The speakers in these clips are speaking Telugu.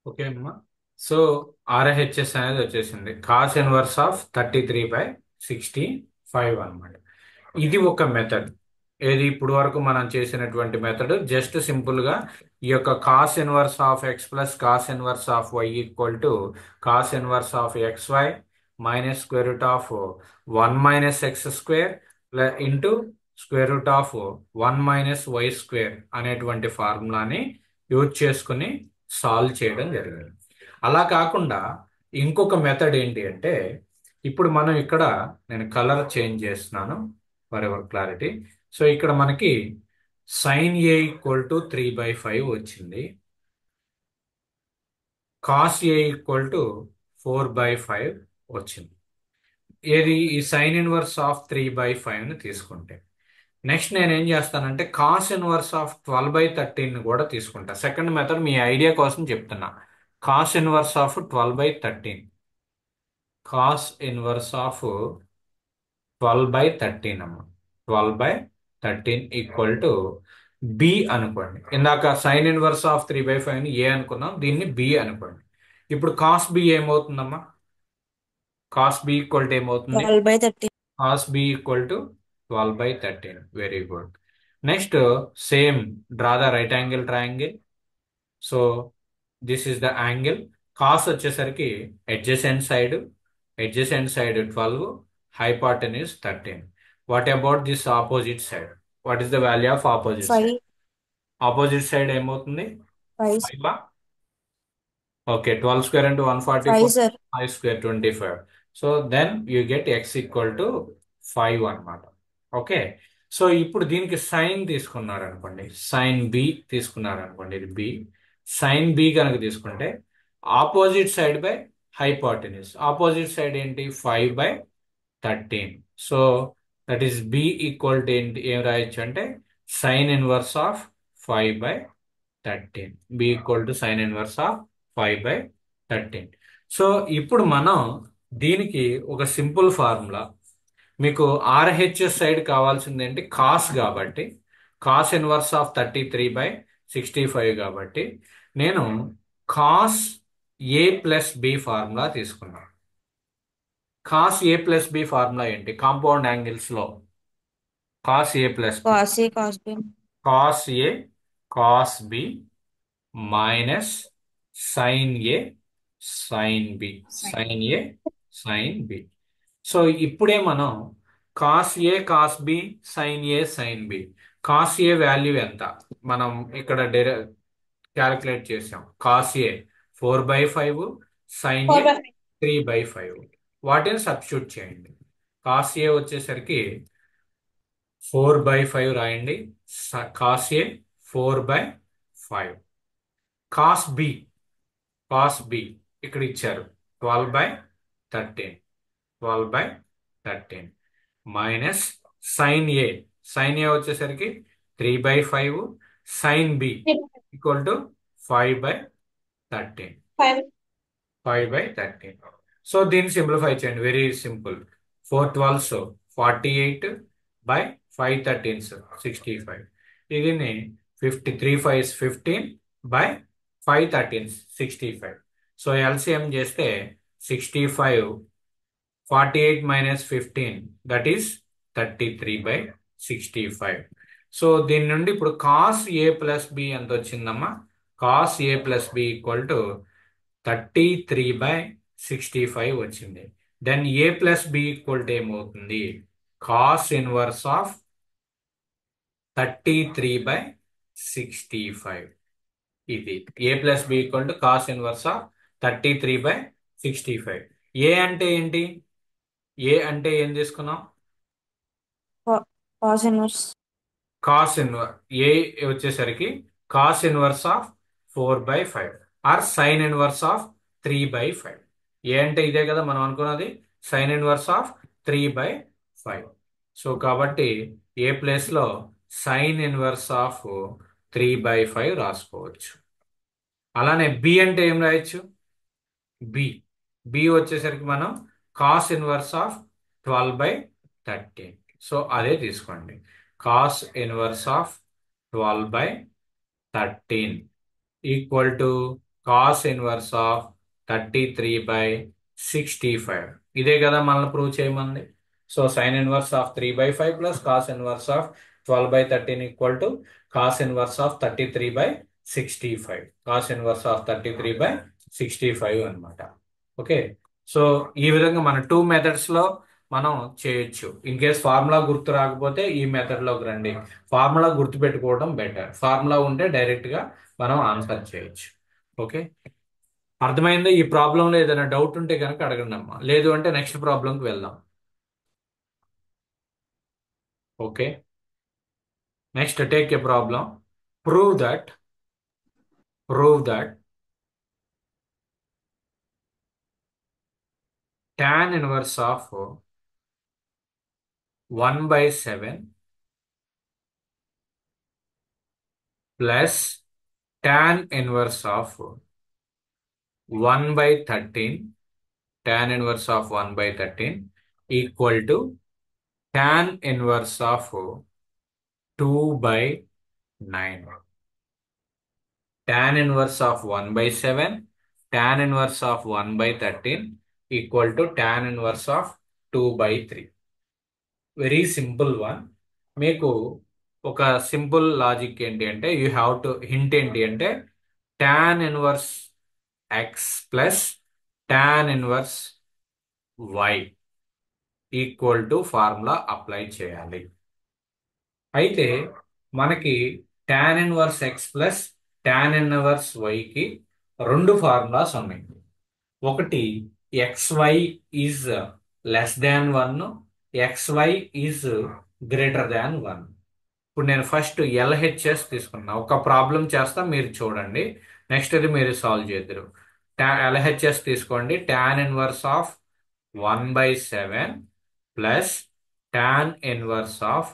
ఓకే అమ్మా. సో ఆర్హెచ్ఎస్ అనేది వచ్చేసింది కాస్ ఇన్వర్స్ ఆఫ్ 33/65 అనమాట. ఇది ఒక మెథడ్. ఏది ఇప్పుడు వరకు మనం చేసినటువంటి మెథడ్ జస్ట్ సింపుల్ గా ఈ యొక్క cos inverse of x plus cos inverse of y equal to cos inverse of x y minus square root of 1 - x² into square root of 1 - y² అనేటువంటి ఫార్ములాని యూజ్ చేసుకుని సాల్వ్ చేయడం జరిగింది. అలా కాకుండా ఇంకొక మెథడ్ ఏంటి అంటే, ఇప్పుడు మనం ఇక్కడ నేను కలర్ చేంజ్ చేస్తున్నాను ఫర్ ఎవర్ క్లారిటీ. సో ఇక్కడ మనకి సైన్ ఏ ఈక్వల్ టు 3/5 వచ్చింది, కాస్ ఏ ఈక్వల్ టు 4/5 వచ్చింది. ఏది ఈ సైన్ ఇన్వర్స్ ఆఫ్ 3/5 ని తీసుకుంటే నెక్స్ట్ నేను ఏం చేస్తానంటే కాస్ ఇన్వర్స్ ఆఫ్ 12/13 కూడా తీసుకుంటా. సెకండ్ మెథడ్ మీ ఐడియా కోసం చెప్తున్నా. Cos inverse of 12/13, cos inverse of 12/13 అమ్మ. 12/13 ఈక్వల్ టు బి అనుకోండి. ఇందాక సైన్ ఇన్వర్స్ ఆఫ్ 3/5 ని ఏ అనుకున్నాం, దీన్ని బి అనుకోండి. ఇప్పుడు కాస్ బి ఏమవుతుందమ్మా? కాస్ బి ఈక్వల్ టు ఏమవుతుంది? 12/13. cos b equal to 12/13. Very good. Next, same, draw the right angle triangle. So, this is the angle. Cos వచ్చేసరికి adjacent side 12, hypotenuse 13. What about this opposite side? What is the value of opposite side? 5. Opposite side ఏమవుతుంది? 5. 5. Okay, 12 square into 5, 144, sir. 5 square 25. So then you get x equal to 5 అన్నమాట. ఓకే. సో ఇప్పుడు దీనికి సైన్ తీసుకున్నారనుకోండి, సైన్ బి తీసుకున్నారనుకోండి, ఇది బి. సైన్ బి కనుక తీసుకుంటే opposite side by hypotenuse. Opposite side ఏంటి? 5/13. So that is b equal to ఏంటి, ఏం రాయొచ్చు అంటే sine inverse of 5/13. B equal to sine inverse of 5/13. So ఇప్పుడు మనం దీనికి ఒక సింపుల్ ఫార్ములా, మీకు ఆర్హెచ్ఎస్ సైడ్ కావాల్సింది ఏంటి? కాస్ కాబట్టి, కాస్ ఇన్వర్స్ ఆఫ్ 33/65 కాబట్టి నేను cos A plus B formula తీసుకున్నాను. Cos A plus B formula ఏంటి? కాంపౌండ్ యాంగిల్స్ లో cos A plus B, Cos A, cos B. Cos A cos B minus sine A sine B, sine A sine B. So ఇప్పుడే మనం cos A cos B sine A sine B, cos A value ఎంత మనం ఇక్కడ క్యాలిక్యులేట్ చేసాం. Cos A 4/5, sine A 3/5. వాటిని సబ్స్టిట్యూట్ చేయండి. కాస్ ఏ వచ్చేసరికి 4/5 రాయండి. కాస్ ఏ 4/5. కాస్ బి, కాస్ బి ఇక్కడ ఇచ్చారు 12/13, 12/13 minus sine A, sine a వచ్చేసరికి 3/5, sine b equal to 5/13, 5/13. So దీన్ని సింప్లిఫై చేయండి. Very simple. 4/12 48/5/13 65. దీన్ని 53/5 15 బై 5/13 65. సో ఎల్సిఎం చేస్తే 65, 48 - 15 దట్ ఈస్ 33/65. సో దీని నుండి ఇప్పుడు కాస్ ఏ ప్లస్ బి ఎంత వచ్చిందమ్మా? Cos A plus B equal to 33/65 వచ్చింది. Then A plus B equal to ఏమవుతుంది? Cos inverse of 33/65. ఇది A plus B equal to cos inverse of 33/65. A అంటే ఏంటి? ఏ అంటే ఏం తీసుకున్నాం? Cos inverse. Cos inverse A వచ్చేసరికి cos inverse of 4/5 or sine inverse of 3/5. A అంటే ఇదే కదా మనం అనుకున్నది, సైన్ ఇన్వర్స్ ఆఫ్ 3/5. సో కాబట్టి ఏ ప్లేస్ లో సైన్ ఇన్వర్స్ ఆఫ్ 3/5 రాసుకోవచ్చు. అలానే బి అంటే ఏం రాయొచ్చు? బి, బి వచ్చేసరికి మనం కాస్ ఇన్వర్స్ ఆఫ్ 12/13. సో అదే తీసుకోండి. Cos inverse of 12/13 equal to cos inverse of 33/65. ఇదే కదా మనల్ని ప్రూవ్ చేయమంది. So sine inverse of 3/5 plus cos inverse of 12/13 equal to cos inverse of 33/65. Cos inverse of 33/65 అనమాట. ఓకే. సో ఈ విధంగా మన టూ మెథడ్స్ లో మనం చేయొచ్చు. ఇన్ కేస్ ఫార్ములా గుర్తు రాకపోతే ఈ మెథడ్ లోకి రండి. ఫార్ములా గుర్తు పెట్టుకోవడం బెటర్. ఫార్ములా ఉంటే డైరెక్ట్ గా మనం ఆన్సర్ చేయొచ్చు. ఓకే. అర్థమైందా? ఈ ప్రాబ్లంలో ఏదైనా డౌట్ ఉంటే కనుక అడగండి అమ్మా, లేదు అంటే నెక్స్ట్ ప్రాబ్లంకి వెళ్దాం. Okay. Next take a problem. Prove that prove that tan inverse of 1/7 plus tan inverse of 1/13, tan inverse of 1/13 equal to tan inverse of 2/9. Tan inverse of 1/7, tan inverse of 1/13 equal to tan inverse of 2/3. Very simple one. మీకు ఒక సింపుల్ లాజిక్ ఏంటి అంటే, యూ హ్యావ్ టు హింట్ ఏంటి అంటే, tan inverse x plus tan inverse y equal to formula apply చేయాలి. అయితే మనకి tan inverse x plus tan inverse వైకి రెండు ఫార్ములాస్ ఉన్నాయి. ఒకటి xy is less than 1, xy is greater than 1. ఇప్పుడు నేను ఫస్ట్ ఎల్హెచ్ఎస్ తీసుకున్నా, ఒక ప్రాబ్లం చేస్తా, మీరు చూడండి. నెక్స్ట్ ఇది మీరు సాల్వ్ చేద్దరు. ఎల్హెచ్ఎస్ తీసుకోండి. tan inverse of 1/7 plus tan inverse of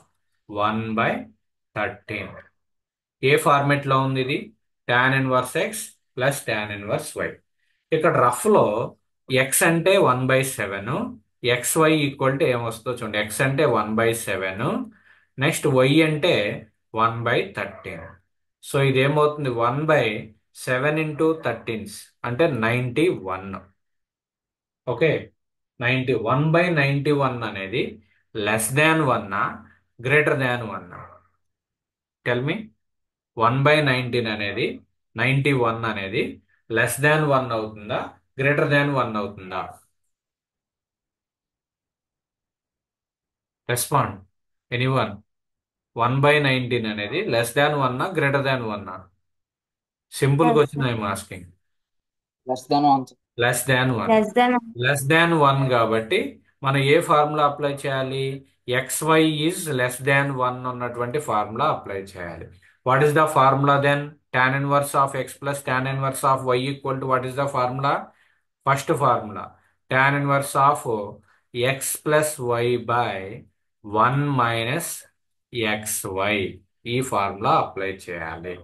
1/13. A format లో ఉంది ఇది? tan inverse x plus tan inverse why. ఇక్కడ రఫ్ లో ఎక్స్ అంటే 1/7, ఎక్స్వై ఈక్వల్ టు ఏమొస్తుందో చూడండి. ఎక్స్ అంటే 1/7, నెక్స్ట్ వై అంటే 1/13. సో ఇది ఏమవుతుంది? 1/7 ఇంటూ 13 అంటే 91. ఓకే. 1/91 అనేది less than 1, greater than 1? Tell me. 1/19 అనేది 91 అనేది లెస్ దాన్ 1 అవుతుందా, గ్రేటర్ దాన్ 1 అవుతుందా? Respond anyone. 1/19 అనేది less than 1, greater than 1? Simple question I'm asking. Less than one. Less than 1. Less than. Less than 1 కాబట్టి మనం ఏ ఫార్ములా అప్లై చేయాలి? xy ఈజ్ లెస్ దాన్ 1 ఉన్నటువంటి ఫార్ములా అప్లై చేయాలి. What is the formula then? tan inverse of x plus tan inverse of y equal to what is the formula? First formula tan inverse of x plus y by 1 minus xy. ఈ ఫార్ములా అప్లై చేయాలి.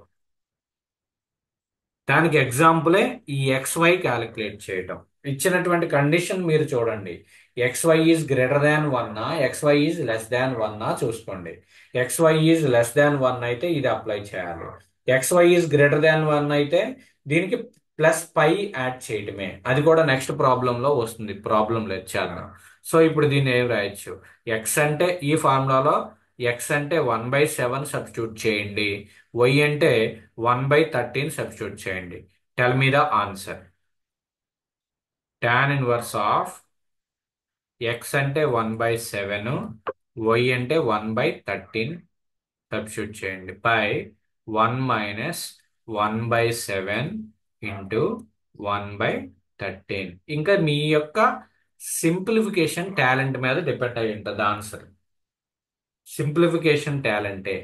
దానికి ఎగ్జాంపులే ఈ xy క్యాలిక్యులేట్ చేయటం. ఇచ్చినటువంటి కండిషన్ మీరు చూడండి. xy is greater than 1, xy is less than 1 చూసుకోండి. xy ఈజ్ లెస్ దాన్ 1 అయితే ఇది అప్లై చేయాలి. xy ఈజ్ గ్రేటర్ దాన్ 1 అయితే దీనికి ప్లస్ పై యాడ్ చేయటమే. అది కూడా నెక్స్ట్ ప్రాబ్లంలో వస్తుంది. ప్రాబ్లం లేదు చేద్దాం. సో ఇప్పుడు దీన్ని ఏం రాయొచ్చు? ఎక్స్ అంటే ఈ ఫార్ములాలో ఎక్స్ అంటే 1/7 సబ్స్టిట్యూట్ చేయండి, వై అంటే 1/13 సబ్స్టిట్యూట్ చేయండి. Tell me the answer. tan inverse of x అంటే 1/7, వై అంటే 1/13 సబ్స్టిట్యూట్ చేయండి బై 1 మైనస్ 1/7 ఇంటూ 1/13. ఇంకా మీ యొక్క సింప్లిఫికేషన్ టాలెంట్ మీద డిపెండ్ అయి ఉంటుంది ఆన్సర్. సింప్లిఫికేషన్ టాలెంటే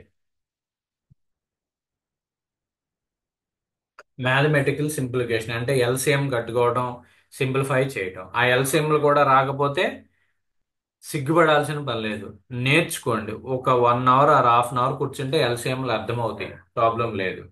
మ్యాథమెటికల్ సింప్లిఫికేషన్ అంటే ఎల్సిఎం కట్టుకోవడం, సింప్లిఫై చేయడం. ఆ ఎల్సిఎంలు కూడా రాకపోతే సిగ్గుపడాల్సిన పని లేదు, నేర్చుకోండి. ఒక 1 hour or half an hour కూర్చుంటే ఎల్సిఎంలు అర్థమవుతాయి, ప్రాబ్లం లేదు.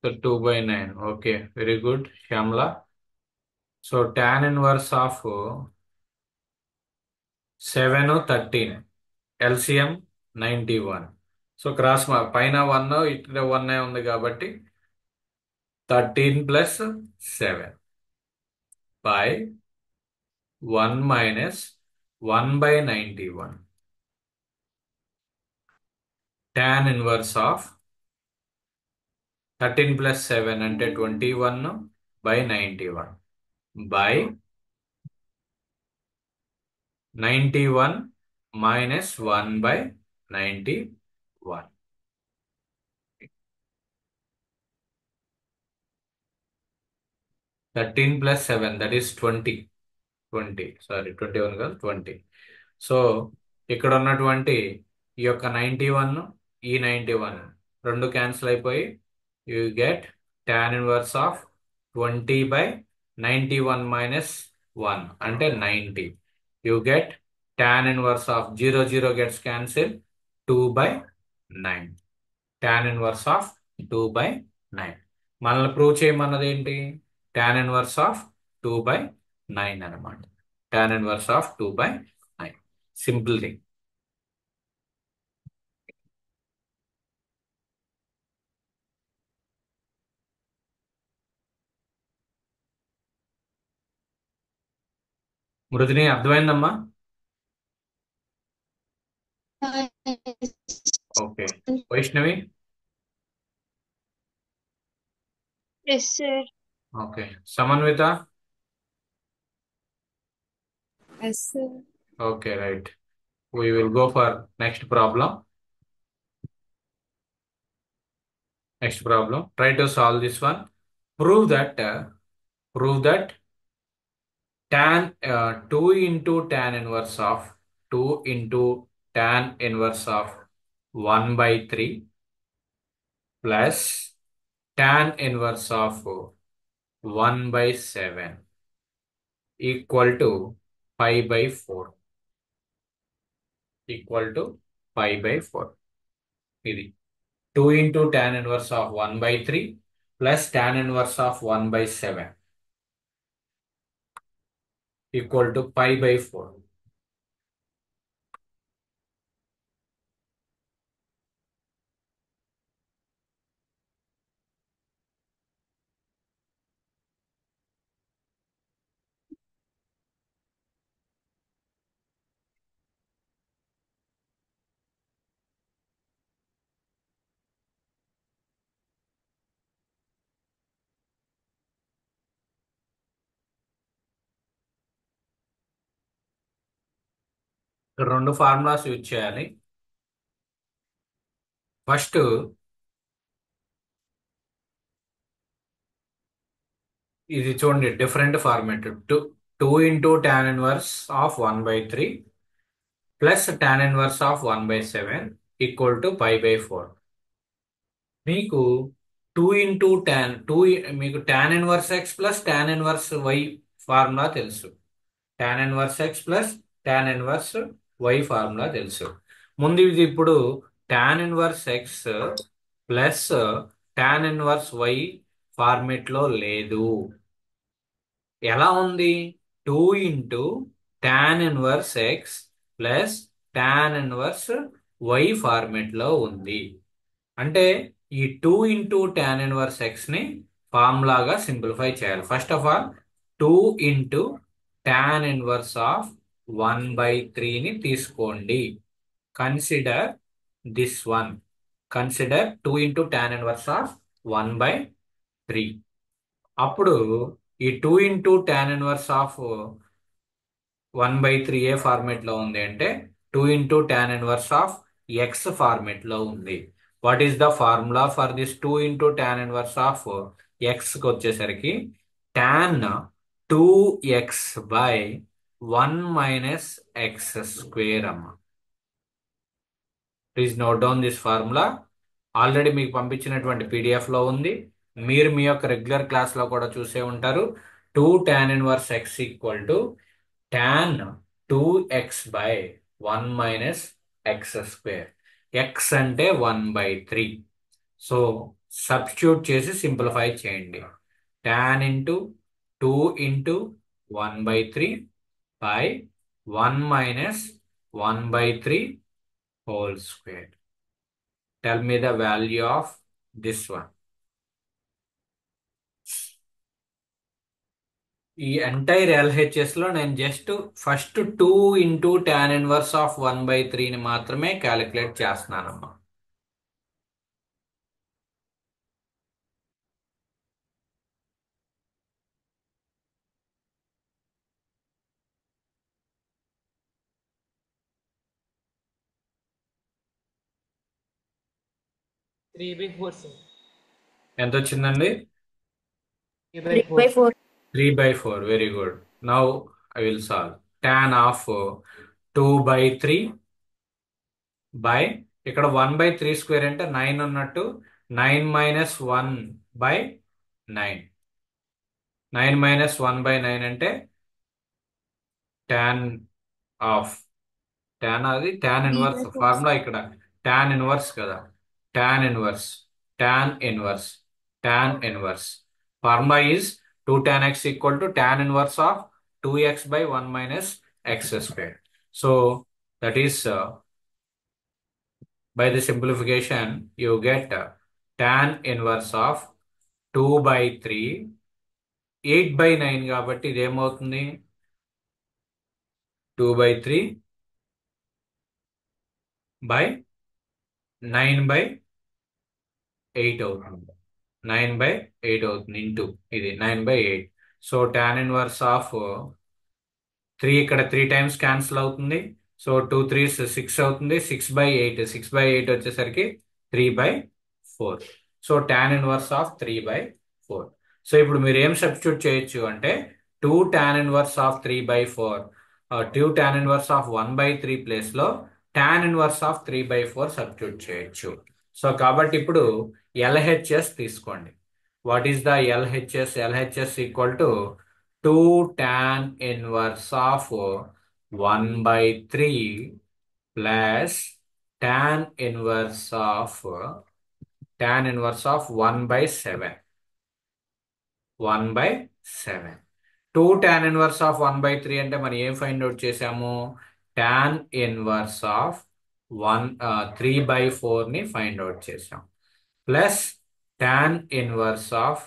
So 2/9. Okay, very good Shyamala. So tan inverse of 7, 13, LCM 91. So cross పైన 1 ఇక్కడ 1 ఉంది కాబట్టి 13 + 7 by 1 minus 1/91. tan inverse of 13 + 7 అంటే 21/91 బై 91 మైనస్ 1/91. 13 + 7 that is 20. 21 కాదు 20. సో ఇక్కడ ఉన్నటువంటి ఈ యొక్క 91 ఈ 91 రెండు క్యాన్సిల్ అయిపోయి you get tan inverse of 20/91 minus 1 అంటే 90. You get tan inverse of 0 gets cancel 2/9. tan inverse of 2/9 మనల్ని ప్రూవ్ చేయమన్నది ఏంటి? tan ఇన్వర్స్ ఆఫ్ 2/9 అనమాట. tan inverse of 2/9. Simple thing. Mridini అర్థమైందమ్మా? Okay. Vaishnavi? Yes, sir. Okay. Samanvitha? Yes, sir. Okay, right. We will go for next problem. Next problem. Try to solve this one. Prove that tan 2 into tan inverse of 2 into tan inverse of 1/3 plus tan inverse of 1/7 equal to pi/4. Equal to pi/4. ఇది 2 into tan inverse of 1/3 plus tan inverse of 1/7 equal to pi/4. ఇక్కడ రెండు ఫార్ములాస్ యూజ్ చేయాలి. ఫస్ట్ ఇది చూడండి, different format. Two into tan inverse of 1/3 plus tan inverse of 1/7 equal to pi/4. మీకు 2 ఇంటూ మీకు tan inverse x plus tan inverse y formula తెలుసు. tan inverse x plus tan inverse y formula తెలుసు. ముందు ఇది ఇప్పుడు tan inverse x plus tan inverse y format లో లేదు. ఎలా ఉంది? 2 into tan inverse x plus tan inverse y format లో ఉంది. అంటే ఈ 2 ఇంటూ tan ఇన్వర్స్ ఎక్స్ ని ఫార్ములాగా సింప్లిఫై చేయాలి. First of all 2 into tan inverse of 1/3 ని తీసుకోండి. Consider this one. Consider 2 into tan inverse of 1/3. అప్పుడు ఈ 2 into tan inverse of 1/3 A format లో ఉంది అంటే 2 into tan inverse of X format లో ఉంది. What is the formula for this 2 into tan inverse of X కి వచ్చేసరికి tan 2x/1 minus x square అమ్మ. Please note down this formula. Already మీకు పంపించినటువంటి పీడిఎఫ్ లో ఉంది. మీరు మీ యొక్క రెగ్యులర్ క్లాస్ లో కూడా చూసే ఉంటారు. 2 tan inverse x equal to tan 2x/1 minus x square. X అంటే 1/3. సో సబ్స్టిట్యూట్ చేసి సింప్లిఫై చేయండి. tan into 2 into 1/3 by 1 minus 1/3 whole square. Tell me the value of this one. ఈ ఎంటైర్ ఎల్హెచ్ఎస్ లో నేను just first 2 into tan inverse of 1/3ని మాత్రమే క్యాలిక్యులేట్ చేస్తున్నానమ్మా. Three by four sir. ఎంత వచ్చిందండి? 3/4. 3/4. Very good. Now I will solve. tan of 2/3 by ఇక్కడ 1/3 స్క్వేర్ అంటే 9 ఉన్నట్టు 9 మైనస్ 1/9. 9 మైనస్ 1/9 అంటే tan ఆఫ్ అది tan ఇన్వర్స్ 3/4. ఫార్ములా ఇక్కడ tan ఇన్వర్స్ కదా. tan inverse tan inverse tan inverse formula is 2 tan x equal to tan inverse of 2x by 1 minus x square. So that is by the simplification you get tan inverse of 2/3 8/9 కాబట్టి ఇది ఏమవుతుంది? 2/3 by 9/8 అవుతుంది. 9/8 అవుతుంది ఇంటూ ఇది 9/8. సో tan ఇన్వర్స్ ఆఫ్ 3 ఇక్కడ 3 టైమ్స్ క్యాన్సిల్ అవుతుంది. సో 2 3s 6 అవుతుంది. 6/8 6/8 వచ్చేసరికి 3/4. So tan inverse of 3/4. So ఇప్పుడు మీరు ఏం సబ్స్టిట్యూట్ చేయొచ్చు అంటే 2 tan inverse of 3/4 2 tan inverse of 1/3 place లో tan ఇన్వర్స్ ఆఫ్ 3/4 సబ్స్టిట్యూట్ చేయొచ్చు. సో కాబట్టి ఇప్పుడు LHS తీసుకోండి. What is the LHS? LHS equal to 2 tan inverse of 1/3 plus tan inverse of 1/7. 1/7. 2 tan inverse of 1/3 అంటే మనం ఏం ఫైండ్ అవుట్ చేసాము? tan inverse of 3/4 ని ఫైండ్ అవుట్ చేసాం. Plus tan inverse of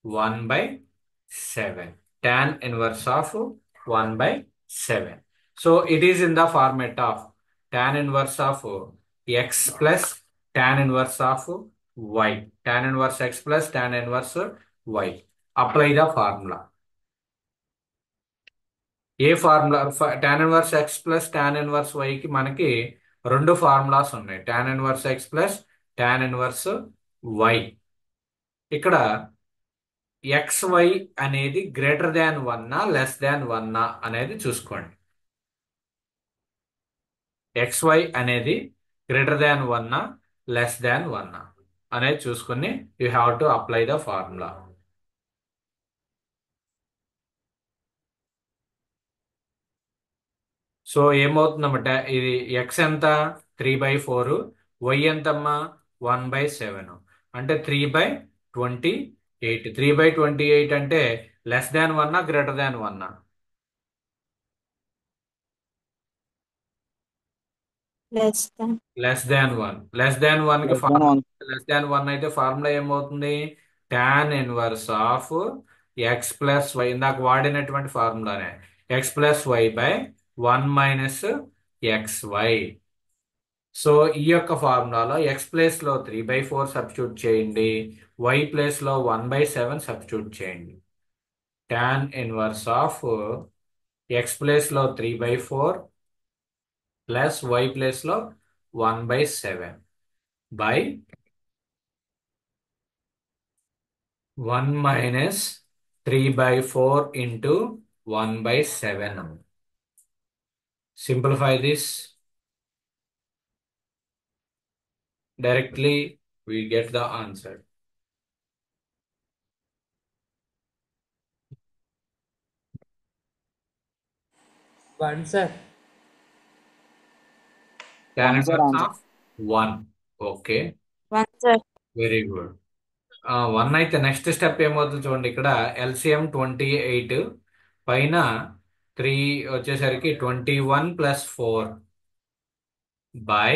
1/7. Tan inverse of 1/7. So it is in the format of tan inverse of x plus tan inverse of y. Tan inverse x plus tan inverse y. Apply the formula. A formula? tan inverse x plus tan inverse y కి మనకి రెండు ఫార్ములాస్ ఉన్నాయి. tan inverse x plus tan inverse y. ఇక్కడ xy అనేది గ్రేటర్ దాన్ 1 లెస్ దాన్ 1 అనేది చూసుకోండి. xy అనేది గ్రేటర్ దాన్ 1 లెస్ దాన్ 1 అనేది చూసుకుని you have to apply the formula. So ఏమవుతుందన్నమాట, ఇది x ఎంత? 3/4. y ఎంతమ్మా? 1/7. అంటే 3/28. 3/28 అంటే less than 1 greater than 1? Less than. Less than 1. Less than 1 కి Less than 1. లెస్ దాన్ 1 అయితే ఫార్ములా ఏమవుతుంది? tan inverse of x plus y, ఇందాక వాడినటువంటి ఫార్ములానే, x plus y by 1 minus XY. So ఈ యొక్క ఫార్ములాలో x ప్లేస్ లో 3/4 సబ్స్టిట్యూట్ చేయండి, y ప్లేస్ లో 1/7 సబ్స్టిట్యూట్ చేయండి. tan inverse of x place లో 3/4 ప్లస్ y ప్లేస్ లో 1/7 by 1 minus 3/4 into 1/7. Simplify this. Directly we get the answer. One sir. Tan One, sir, inverse answer. of 1. Okay, 1, sir. very good. One అయితే నెక్స్ట్ స్టెప్ ఏమవుతుంది చూడండి, ఇక్కడ ఎల్సిఎం 28, పైన 3 వచ్చేసరికి 21+4 బై,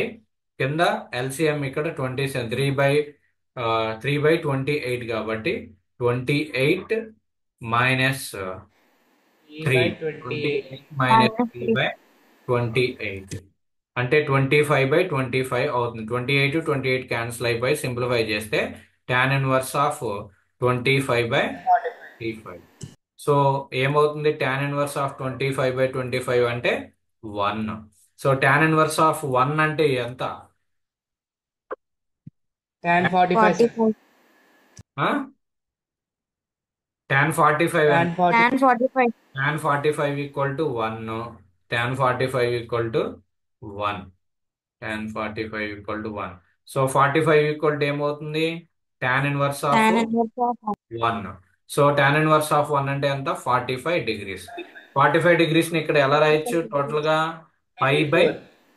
కింద ఎల్సిఎం ఇక్కడ 27, 3/28 కాబట్టి 28 మైనస్ 3 త్రీ, by 20. 28 అంటే 25/25 అవుతుంది. 28 క్యాన్సిల్ అయిపోయి సింప్లిఫై చేస్తే టాన్ ఇన్వర్స్ ఆఫ్ 25/25. సో ఏమవుతుంది, టాన్ ఇన్వర్స్ ఆఫ్ 25/25 అంటే 1. సో టాన్ ఇన్వర్స్ ఆఫ్ 1 అంటే ఎంత? Tan 45, sir. 44. Tan 45 Tan 40. Tan 45. tan 45 equal to 1, tan 45 equal to 1, tan 45 equal to 1. So 45 equal to ఏమవుతుంది, tan inverse of Tan inverse of 1. So tan inverse of 1 అంటే ఎంత, 45 డిగ్రీస్. 45 డిగ్రీస్ ని ఇక్కడ ఎలా రాయొచ్చు, టోటల్ గా పై బై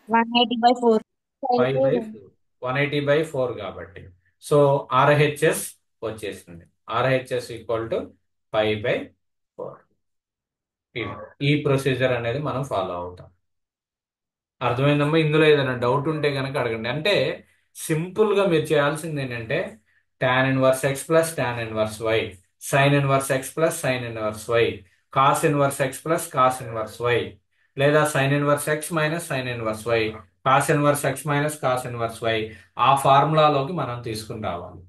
180/4. 180/4 కాబట్టి. సో ఆర్హెచ్ఎస్ వచ్చేసింది. RHS equal to π/4. ఈ ప్రొసీజర్ అనేది మనం ఫాలో అవుతాం. అర్థమైందమ్మా? ఇందులో ఏదైనా డౌట్ ఉంటే కనుక అడగండి. అంటే సింపుల్ గా మీరు చేయాల్సింది ఏంటంటే tan inverse x plus tan inverse y, sine inverse x plus sine inverse y, cos inverse x plus cos inverse y, లేదా sine inverse x minus sine inverse y, cos inverse x minus cos inverse y, ఆ ఫార్ములాలోకి మనం తీసుకుని రావాలి.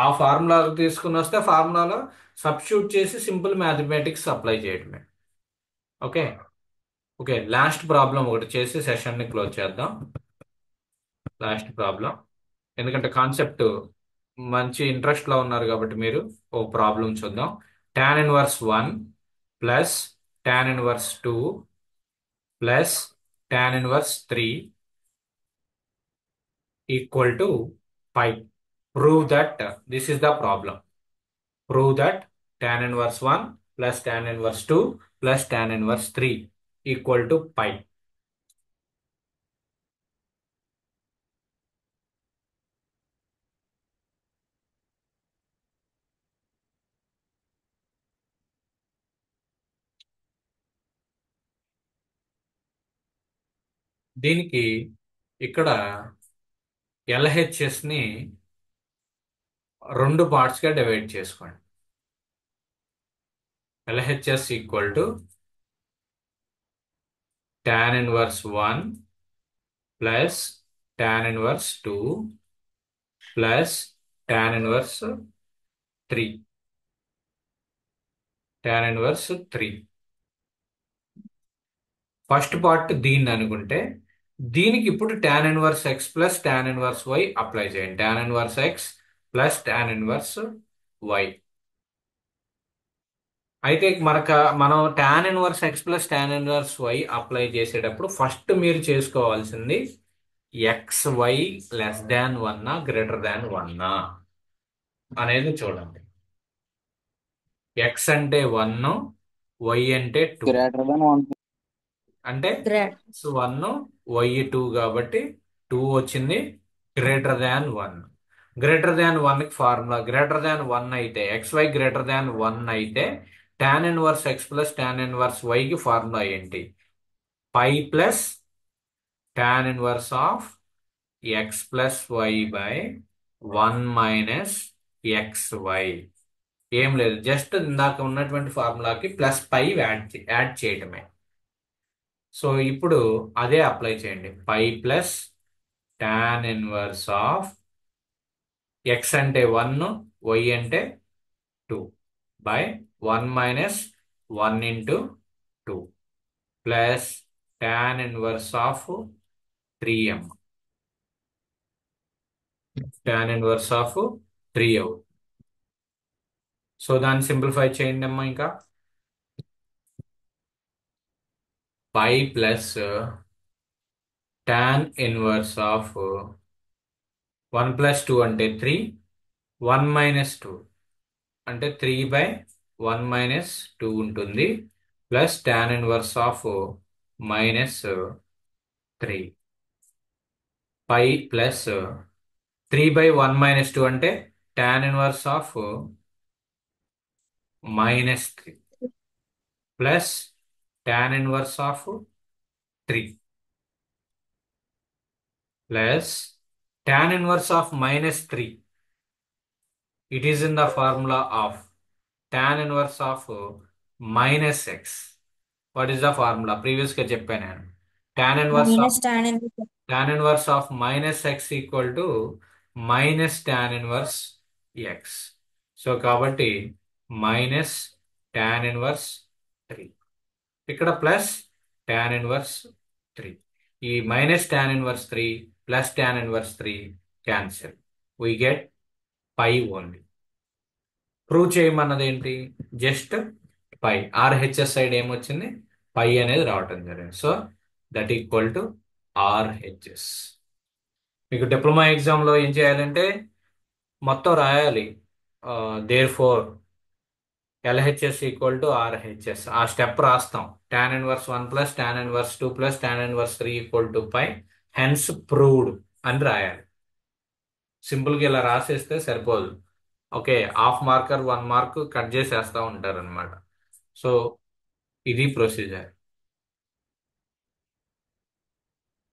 ఆ ఫార్ములాలోకి తీసుకుని వస్తే ఫార్ములాలో సబ్స్టిట్యూట్ చేసి సింపుల్ మ్యాథమెటిక్స్ అప్లై చేయడమే. ఓకే ఓకే, లాస్ట్ ప్రాబ్లం ఒకటి చేసి సెషన్ ని క్లోజ్ చేద్దాం. లాస్ట్ ప్రాబ్లం, ఎందుకంటే కాన్సెప్ట్ మంచి ఇంట్రెస్ట్ లో ఉన్నారు కాబట్టి మీరు ఓ ప్రాబ్లం చూద్దాం. Tan inverse 1 plus tan inverse 2 plus tan inverse 3 equal to pi. Prove that this is the problem. Prove that tan inverse 1 plus tan inverse 2 plus tan inverse 3 equal to pi. దీనికి ఇక్కడ ఎల్హెచ్ఎస్ ని 2 పార్ట్స్ గా డివైడ్ చేసుకోండి. LHS equal to tan inverse 1 plus tan inverse 2 plus tan inverse 3. tan inverse 3 first part దీన్ని అనుకుంటే, దీనికి ఇప్పుడు tan inverse x plus tan inverse y apply చేయండి. tan inverse x plus tan inverse y. అయితే మనం tan inverse x plus tan inverse y apply చేసేటప్పుడు ఫస్ట్ మీరు చేసుకోవాల్సింది x y less than 1 greater than 1 అనేది చూడండి. ఎక్స్ అంటే 1, వై అంటే 2. Greater then 1. అంటే Great. ఎక్స్ 1 వై 2 కాబట్టి 2 వచ్చింది. Greater than 1. గ్రేటర్ దాన్ 1 కి ఫార్ములా, గ్రేటర్ దాన్ 1 అయితే ఎక్స్ వై గ్రేటర్ దాన్ 1 అయితే tan inverse x plus tan inverse y కి ఫార్ములా ఏంటి, pi plus tan inverse of x plus y by 1 minus x y. ఏం లేదు, జస్ట్ ఇందాక ఉన్నటువంటి ఫార్ములాకి ప్లస్ పై యాడ్ చేయటమే. సో ఇప్పుడు అదే అప్లై చేయండి. Pi plus tan inverse of x అంటే 1, వై అంటే 2 by 1 minus 1 into 2 plus tan inverse of 3m. tan inverse of 3 అవుతుంది. సో దాన్ని సింప్లిఫై చేయండి అమ్మా. ఇంకా pi plus tan inverse of 1 plus 2 అంటే 3, 1 మైనస్ 2 అంటే 3 బై 1 మైనస్ 2 ఉంటుంది, plus tan inverse of minus 3. Pi plus 3 by 1 minus 2 అంటే tan inverse of -3 plus tan inverse of 3 plus tan inverse of -3. It is in the formula of tan inverse of -x. What is the formula? Previous గా చెప్పాను నేను. tan inverse of minus tan inverse. tan inverse of -x equal to minus tan inverse x. So కాబట్టి మైనస్ tan inverse 3. ఇక్కడ ప్లస్ tan inverse 3. ఈ minus tan inverse 3 plus tan inverse 3 cancel. We get pi only. Prove చేయమన్నది ఏంటి? జస్ట్ పై. ఆర్హెచ్ఎస్ సైడ్ ఏమొచ్చింది? పై అనేది రావటం జరిగింది. So that equal to RHS. మీకు డిప్లొమా ఎగ్జామ్లో ఏం చేయాలంటే మొత్తం రాయాలి. Therefore LHS equal to RHS. ఆ స్టెప్ రాస్తాం. tan inverse 1 plus tan inverse 2 plus tan inverse 3 equal to pi, hence proved అని రాయాలి. సింపుల్గా ఇలా రాసేస్తే సరిపోదు. Okay, half mark or 1 mark cut చేసేస్తా ఉంటారు అనమాట. సో ఇది ప్రొసీజర్.